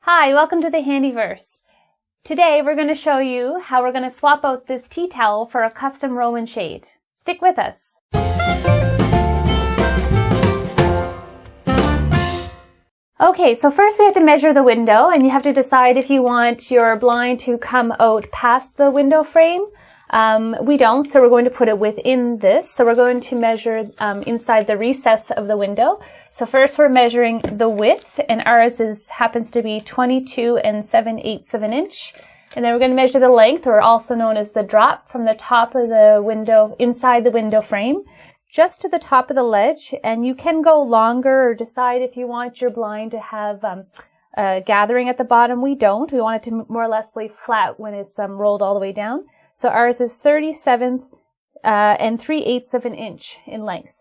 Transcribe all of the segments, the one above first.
Hi, welcome to the Handyverse. Today we're going to show you how we're going to swap out this tea towel for a custom Roman shade. Stick with us. Okay, so first we have to measure the window, and you have to decide if you want your blind to come out past the window frame. We don't, so we're going to put it within this. So we're going to measure inside the recess of the window. So first we're measuring the width, and ours happens to be 22 7/8 of an inch. And then we're going to measure the length, or also known as the drop, from the top of the window, inside the window frame, just to the top of the ledge. And you can go longer or decide if you want your blind to have a gathering at the bottom. We don't. We want it to more or less lay flat when it's rolled all the way down. So ours is 37 3/8 of an inch in length.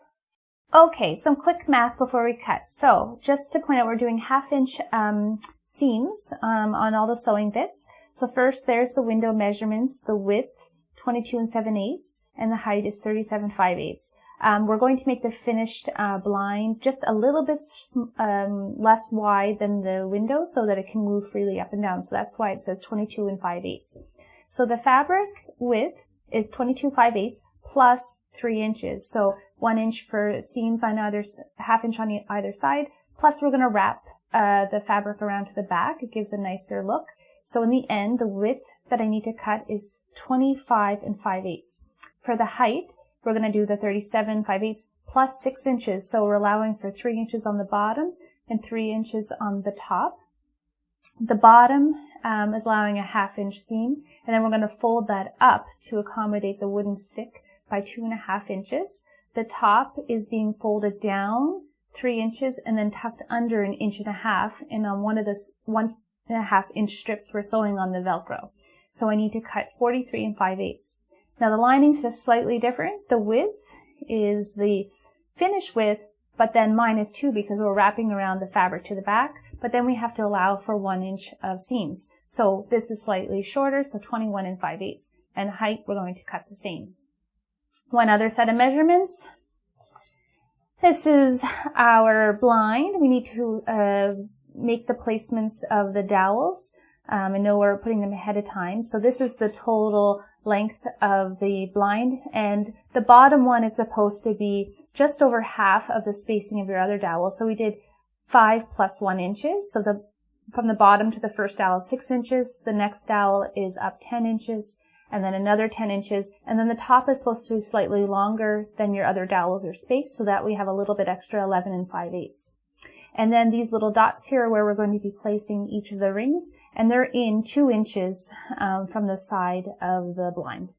Okay, some quick math before we cut. So just to point out, we're doing 1/2 inch seams on all the sewing bits. So first there's the window measurements, the width 22 7/8 and the height is 37 5/8. We're going to make the finished blind just a little bit less wide than the window so that it can move freely up and down. So that's why it says 22 5/8. So the fabric width is 22 5/8 plus 3 inches. So 1 inch for seams on either, 1/2 inch on either side. Plus we're going to wrap the fabric around to the back. It gives a nicer look. So in the end, the width that I need to cut is 25 5/8. For the height, we're going to do the 37 5/8 plus 6 inches. So we're allowing for 3 inches on the bottom and 3 inches on the top. The bottom is allowing a 1/2 inch seam, and then we're going to fold that up to accommodate the wooden stick by 2.5 inches. The top is being folded down 3 inches and then tucked under 1.5 inches, and on one of the 1.5 inch strips we're sewing on the Velcro. So I need to cut 43 5/8. Now the lining's just slightly different. The width is the finish width, but then -2 because we're wrapping around the fabric to the back, but then we have to allow for 1 inch of seams. So this is slightly shorter, so 21 5/8. And height, we're going to cut the same. One other set of measurements. This is our blind. We need to make the placements of the dowels. I know we're putting them ahead of time. So this is the total length of the blind, and the bottom one is supposed to be just over half of the spacing of your other dowel. So we did 5 plus 1 inches. So from the bottom to the first dowel is 6 inches. The next dowel is up 10 inches. And then another 10 inches, and then the top is supposed to be slightly longer than your other dowels are spaced, so that we have a little bit extra 11 5/8. And then these little dots here are where we're going to be placing each of the rings, and they're in 2 inches from the side of the blind.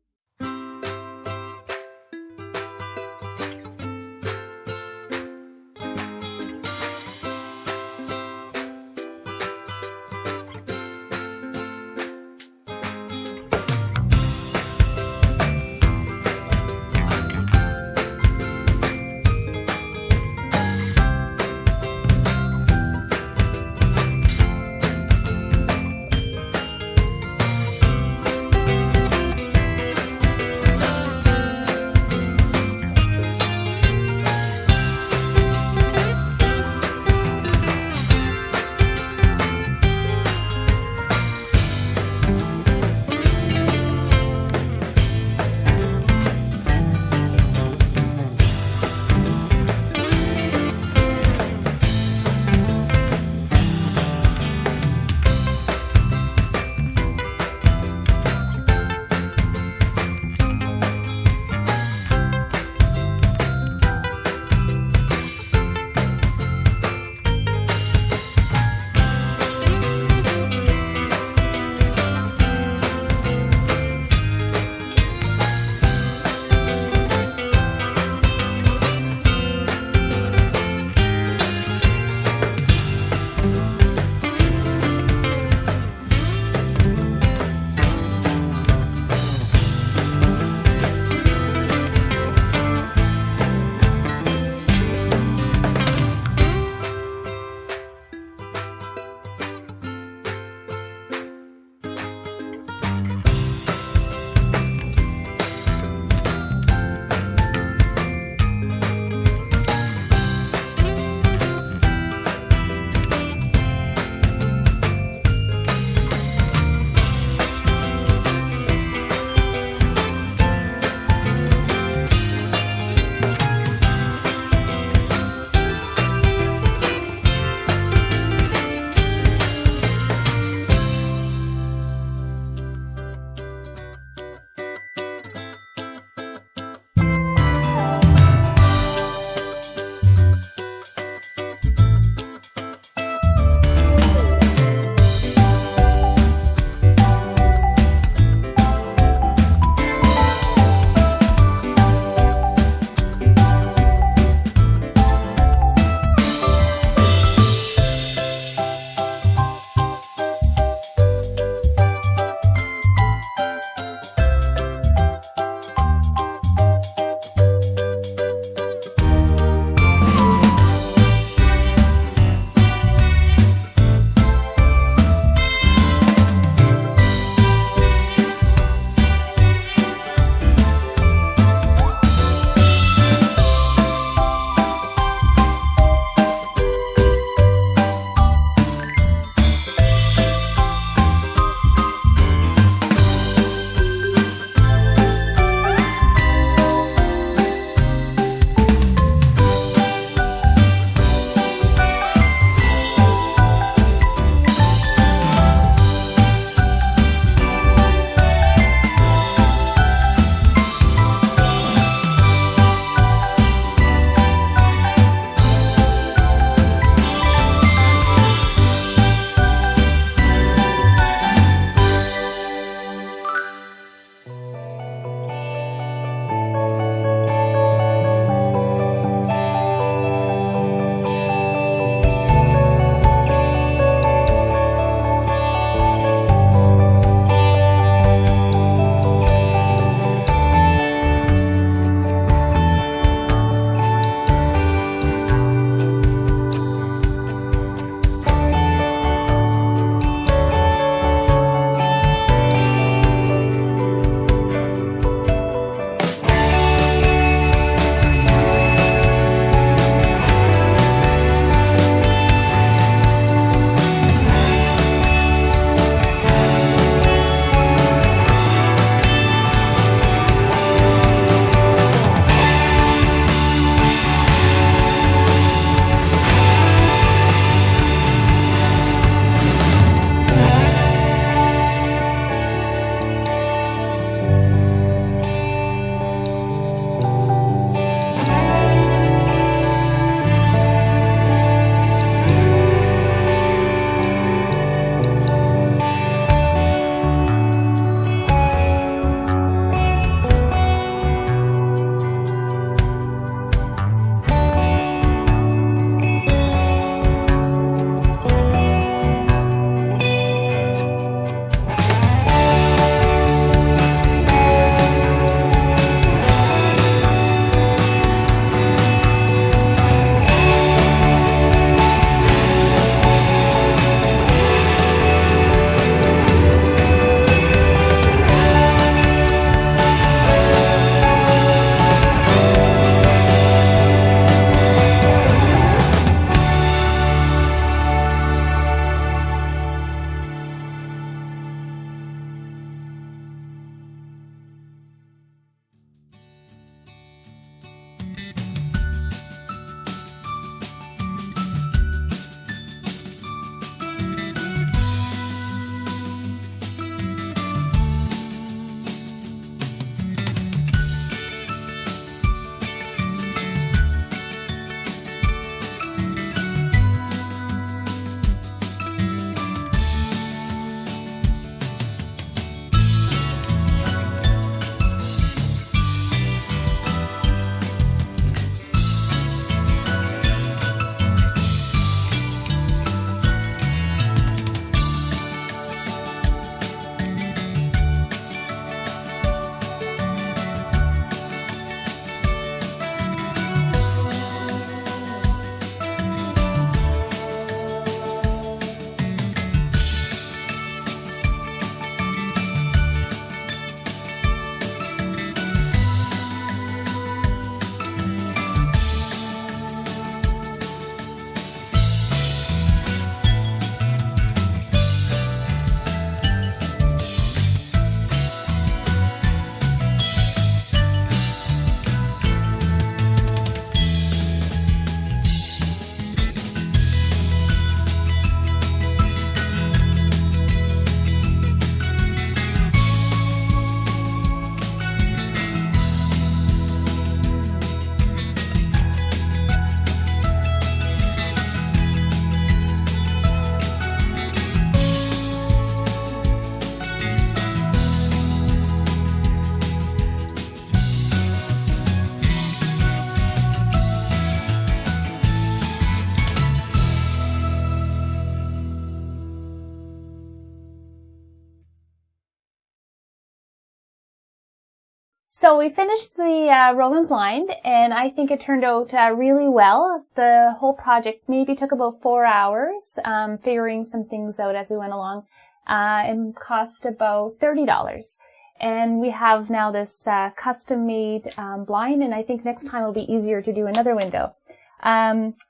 So we finished the Roman blind, and I think it turned out really well. The whole project maybe took about 4 hours, figuring some things out as we went along, and cost about $30. And we have now this custom-made blind, and I think next time it'll be easier to do another window.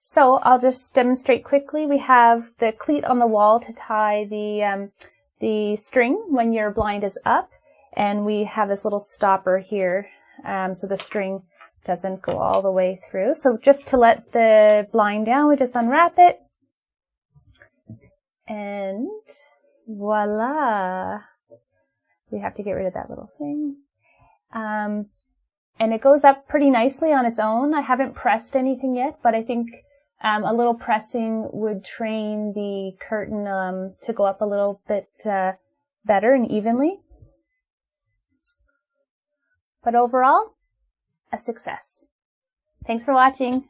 So I'll just demonstrate quickly. We have the cleat on the wall to tie the string when your blind is up. And we have this little stopper here, so the string doesn't go all the way through. So just to let the blind down, we just unwrap it. And voila! We have to get rid of that little thing. And it goes up pretty nicely on its own. I haven't pressed anything yet, but I think a little pressing would train the curtain to go up a little bit better and evenly. But overall, a success. Thanks for watching.